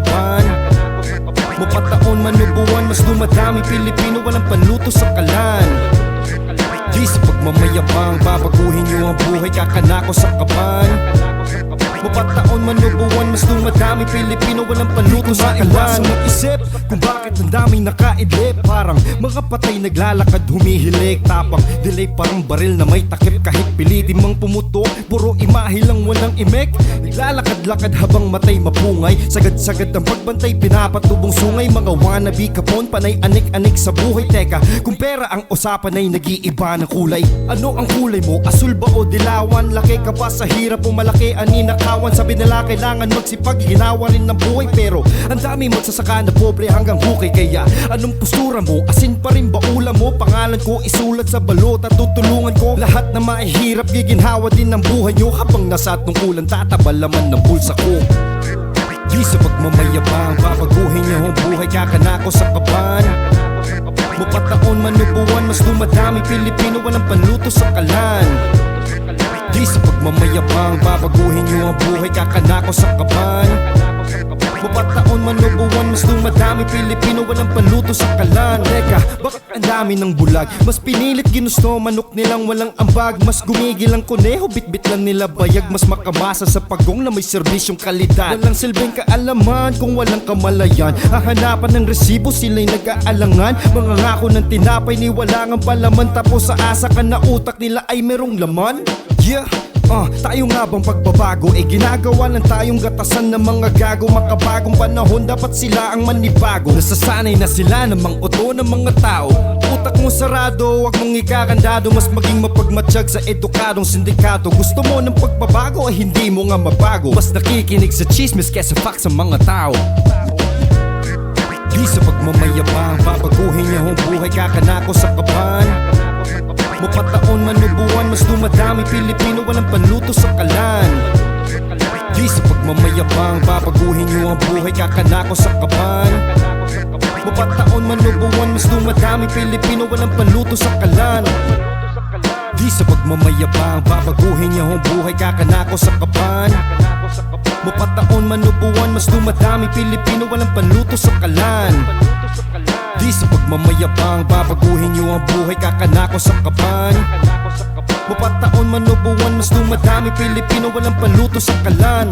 kaban. Mapataon man o buwan, mas dumadami Pilipino walang panluto sa kalan. Di sa pagmamayabang, babaguhin nyo ang buhay, kakanako sa kaban. Mapataon man o buwan, mas dumadami Pilipino walang paluto sa kalan. Mag-isip kung bakit ang daming nakaidlip, parang mga patay naglalakad humihilik. Tapang delay parang baril na may takip, kahit pilitin mang pumuto, puro imahe lang walang imek. Naglalakad-lakad habang matay mapungay, sagad-sagad ang pagbantay, pinapatubong sungay. Mga wannabe kapon, panay anik-anik sa buhay. Teka, kung pera ang usapan ay nag-iiba ng kulay. Ano ang kulay mo? Asul ba o dilawan? Laki ka pa sa hirap o malaki aninakawan? Sabi nila kailangan magsipag, ginawa rin ng buhay. Pero ang dami magsasaka na pobre hanggang hukay. Kaya anong postura mo? Asin pa rin ba ulam mo? Pangalan ko isulat sa balota, tutulungan ko lahat na mahihirap, giginhawa din ng buhay nyo. Habang nasa tungkulan, tatabal laman ng bulsa ko. Di sa pagmamayabang, babaguhin niyo ang buhay, kakanako sa kaban. Mapataon man o buwan, mas dumadami Pilipino walang panluto sa kalan. Di sa pagmamayabang, babaguhin nyo ang buhay, kakanako sa kaban. Mapataon man o buwan, mas dumadami Pilipino walang panluto sa kalan. Teka, bakit ang dami ng bulag? Mas pinilit ginusto, manok nilang walang ambag. Mas gumigil ang kuneho, bitbit lang nila bayag. Mas makamasa sa pagong na may serbisyong kalidad. Walang silbing kaalaman kung walang kamalayan. Hahanapan ng resibo, sila'y nag-aalangan. Mga ngako ng tinapay ni walang ang palaman. Tapos sa asa ka na utak nila ay merong laman. Yeah, tayo nga bang pagbabago? Ginagawa lang tayong gatasan ng mga gago. Makabagong panahon, dapat sila ang manibago. Nasasanay na sila ng mga uto ng mga tao. Utak mo sarado, wag mong ikakandado. Mas maging mapagmatsyag sa edukadong sindikato. Gusto mo ng pagbabago ay hindi mo nga mabago. Mas nakikinig sa chismis kesa facts sa mga tao. Di sa pagmamayabang, babaguhin niya ang buhay, kakanako sa kaban. Mapataon man o buwan, mas dumadami Pilipino walang panluto sa kalan. Di sa pagmamayabang, babaguhin nyo ang buhay, kakanako sa kaban. Mapataon man o buwan, mas dumadami Pilipino walang panluto sa kalan. Di sa pagmamayabang, babaguhin nyo ang buhay, kakanako sa kaban. Mapataon man o buwan, mas dumadami Pilipino walang panluto sa kalan. Di sa pagmamayabang, babaguhin nyo ang buhay, kakanako sa kaban. Mapataon man o buwan, mas dumadami Pilipino walang panluto sa kalan.